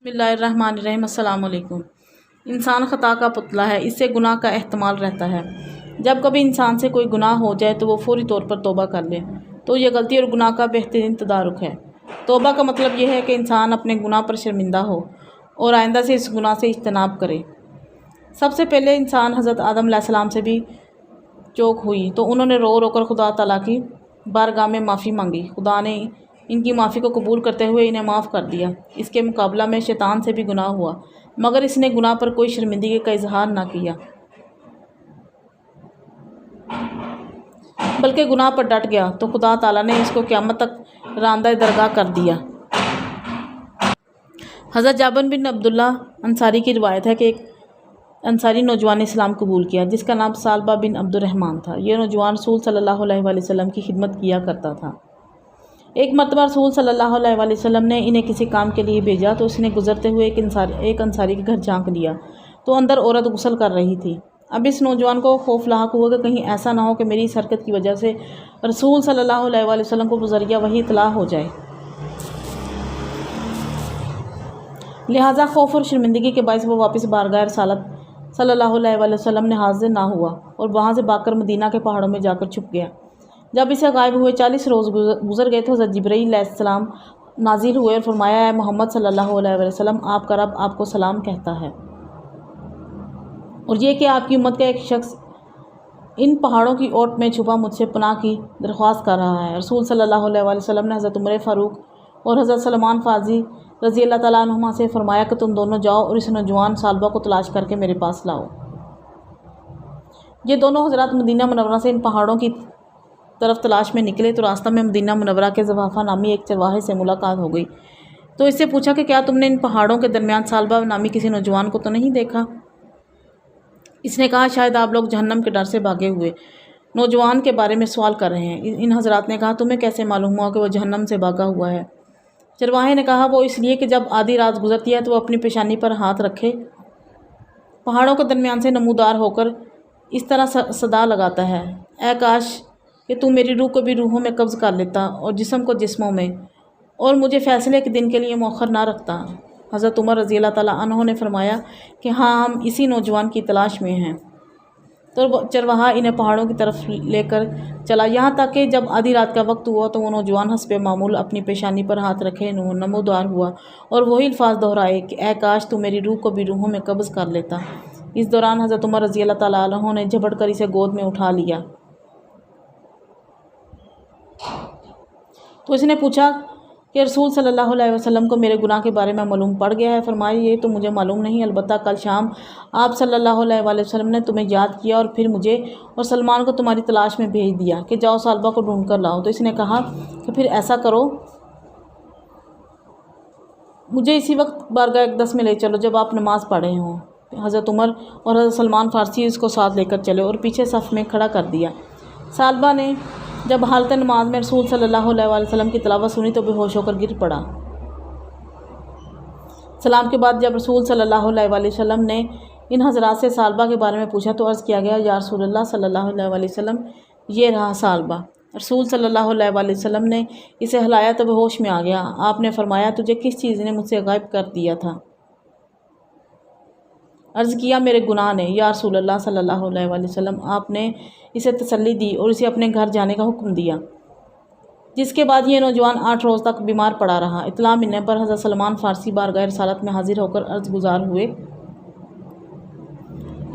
بسم اللہ الرحمن الرحیم۔ السلام علیکم۔ انسان خطا کا پتلا ہے، اس سے گناہ کا احتمال رہتا ہے۔ جب کبھی انسان سے کوئی گناہ ہو جائے تو وہ فوری طور پر توبہ کر لے تو یہ غلطی اور گناہ کا بہترین تدارک ہے۔ توبہ کا مطلب یہ ہے کہ انسان اپنے گناہ پر شرمندہ ہو اور آئندہ سے اس گناہ سے اجتناب کرے۔ سب سے پہلے انسان حضرت آدم علیہ السلام سے بھی چوک ہوئی تو انہوں نے رو رو کر خدا تعالیٰ کی بارگاہ میں معافی مانگی۔ خدا نے ان کی معافی کو قبول کرتے ہوئے انہیں معاف کر دیا۔ اس کے مقابلہ میں شیطان سے بھی گناہ ہوا، مگر اس نے گناہ پر کوئی شرمندگی کا اظہار نہ کیا، بلکہ گناہ پر ڈٹ گیا تو خدا تعالیٰ نے اس کو قیامت تک راندہ درگاہ کر دیا۔ حضرت جابر بن عبداللہ انصاری کی روایت ہے کہ ایک انصاری نوجوان نے اسلام قبول کیا جس کا نام ثعلبہ بن عبد الرحمن تھا۔ یہ نوجوان رسول صلی اللہ علیہ وآلہ وسلم کی خدمت کیا کرتا تھا۔ ایک مرتبہ رسول صلی اللہ علیہ وآلہ وسلم نے انہیں کسی کام کے لیے بھیجا تو اس نے گزرتے ہوئے ایک انصاری کے گھر جھانک لیا تو اندر عورت غسل کر رہی تھی۔ اب اس نوجوان کو خوف لاحق ہوا کہ کہیں ایسا نہ ہو کہ میری اس حرکت کی وجہ سے رسول صلی اللہ علیہ وآلہ وسلم کو بذریعہ وحی اطلاع ہو جائے، لہٰذا خوف اور شرمندگی کے باعث وہ واپس بارگاہ رسالت صلی اللہ علیہ وآلہ وسلم نے حاضر نہ ہوا اور وہاں سے بھاگ کر مدینہ کے پہاڑوں میں جا کر چھپ گیا۔ جب اسے غائب ہوئے 40 روز گزر گئے تو حضرت جبرائیل علیہ السلام نازل ہوئے اور فرمایا، اے محمد صلی اللہ علیہ وآلہ وسلم، آپ کا رب آپ کو سلام کہتا ہے، اور یہ کہ آپ کی امت کا ایک شخص ان پہاڑوں کی اوٹ میں چھپا مجھ سے پناہ کی درخواست کر رہا ہے۔ رسول صلی اللہ علیہ وآلہ وسلم نے حضرت عمر فاروق اور حضرت سلمان فارسی رضی اللہ تعالیٰ عنہما سے فرمایا کہ تم دونوں جاؤ اور اس نوجوان ثعلبہ کو تلاش کر کے میرے پاس لاؤ۔ یہ دونوں حضرات مدینہ منورہ سے ان پہاڑوں کی طرف تلاش میں نکلے تو راستہ میں مدینہ منورہ کے زوافہ نامی ایک چرواہے سے ملاقات ہو گئی تو اس سے پوچھا کہ کیا تم نے ان پہاڑوں کے درمیان ثعلبہ نامی کسی نوجوان کو تو نہیں دیکھا؟ اس نے کہا، شاید آپ لوگ جہنم کے ڈر سے بھاگے ہوئے نوجوان کے بارے میں سوال کر رہے ہیں۔ ان حضرات نے کہا، تمہیں کیسے معلوم ہوا کہ وہ جہنم سے بھاگا ہوا ہے؟ چرواہے نے کہا، وہ اس لیے کہ جب آدھی رات گزرتی ہے تو وہ اپنی پیشانی پر ہاتھ رکھے پہاڑوں کے درمیان سے نمودار ہو کر اس طرح صدا لگاتا ہے، اے کاش کہ تو میری روح کو بھی روحوں میں قبض کر لیتا اور جسم کو جسموں میں، اور مجھے فیصلے کے دن کے لیے مؤخر نہ رکھتا۔ حضرت عمر رضی اللہ تعالیٰ عنہ نے فرمایا کہ ہاں، ہم اسی نوجوان کی تلاش میں ہیں۔ تو چرواہا انہیں پہاڑوں کی طرف لے کر چلا، یہاں تک کہ جب آدھی رات کا وقت ہوا تو وہ نوجوان حسب معمول اپنی پیشانی پر ہاتھ رکھے نمودار ہوا اور وہی الفاظ دہرائے کہ اے کاش تو میری روح کو بھی روحوں میں قبض کر لیتا۔ اس دوران حضرت عمر رضی اللہ تعالیٰ عنہ نے جھپٹ کر اسے گود میں اٹھا لیا تو اس نے پوچھا کہ رسول صلی اللہ علیہ وسلم کو میرے گناہ کے بارے میں معلوم پڑ گیا ہے؟ فرمایا، یہ تو مجھے معلوم نہیں، البتہ کل شام آپ صلی اللہ علیہ وآلہ وسلم نے تمہیں یاد کیا اور پھر مجھے اور سلمان کو تمہاری تلاش میں بھیج دیا کہ جاؤ ثعلبہ کو ڈھونڈ کر لاؤ۔ تو اس نے کہا کہ پھر ایسا کرو، مجھے اسی وقت بارگاہ اقدس میں لے چلو جب آپ نماز پڑھ رہے ہوں۔ حضرت عمر اور حضرت سلمان فارسی اس کو ساتھ لے کر چلے اور پیچھے صف میں کھڑا کر دیا۔ ثعلبہ نے جب حالت نماز میں رسول صلی اللہ علیہ وآلہ وسلم کی تلاوت سنی تو بے ہوش ہو کر گر پڑا۔ سلام کے بعد جب رسول صلی اللہ علیہ وآلہ وسلم نے ان حضرات سے ثعلبہ کے بارے میں پوچھا تو عرض کیا گیا، یا رسول اللہ صلی اللہ علیہ وآلہ وسلم، یہ رہا ثعلبہ۔ رسول صلی اللہ علیہ وآلہ وسلم نے اسے ہلایا تو بے ہوش میں آ گیا۔ آپ نے فرمایا، تجھے کس چیز نے مجھ سے غائب کر دیا تھا؟ عرض کیا، میرے گناہ نے، یا رسول اللہ صلی اللہ علیہ وآلہ وسلم۔ آپ نے اسے تسلی دی اور اسے اپنے گھر جانے کا حکم دیا، جس کے بعد یہ نوجوان 8 روز تک بیمار پڑا رہا۔ اطلاع ملنے پر حضرت سلمان فارسی بارگاہ رسالت میں حاضر ہو کر عرض گزار ہوئے،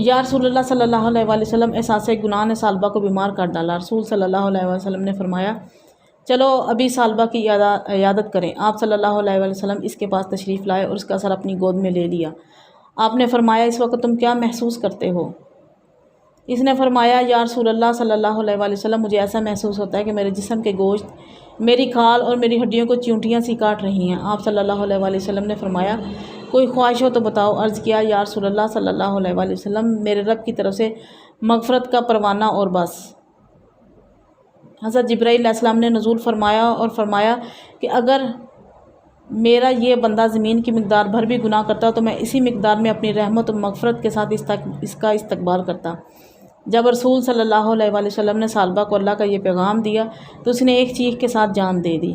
یا رسول اللہ صلی اللہ علیہ وآلہ وسلم، احساس گناہ نے ثعلبہ کو بیمار کر ڈالا۔ رسول صلی اللہ علیہ وآلہ وسلم نے فرمایا، چلو ابھی ثعلبہ کی عیادت کریں۔ آپ صلی اللہ علیہ وآلہ وسلم اس کے پاس تشریف لائے اور اس کا سر اپنی گود میں لے لیا۔ آپ نے فرمایا، اس وقت تم کیا محسوس کرتے ہو؟ اس نے فرمایا، یا رسول اللہ صلی اللہ علیہ وآلہ وسلم، مجھے ایسا محسوس ہوتا ہے کہ میرے جسم کے گوشت میری کھال اور میری ہڈیوں کو چیونٹیاں سی کاٹ رہی ہیں۔ آپ صلی اللہ علیہ وآلہ وسلم نے فرمایا، کوئی خواہش ہو تو بتاؤ۔ عرض کیا، یا رسول اللہ صلی اللہ علیہ وآلہ وسلم، میرے رب کی طرف سے مغفرت کا پروانہ اور بس۔ حضرت جبرائیل علیہ السلام نے نزول فرمایا اور فرمایا کہ اگر میرا یہ بندہ زمین کی مقدار بھر بھی گناہ کرتا تو میں اسی مقدار میں اپنی رحمت و مغفرت کے ساتھ اس کا استقبال کرتا۔ جب رسول صلی اللہ علیہ وآلہ وسلم نے ثعلبہ کو اللہ کا یہ پیغام دیا تو اس نے ایک چیخ کے ساتھ جان دے دی۔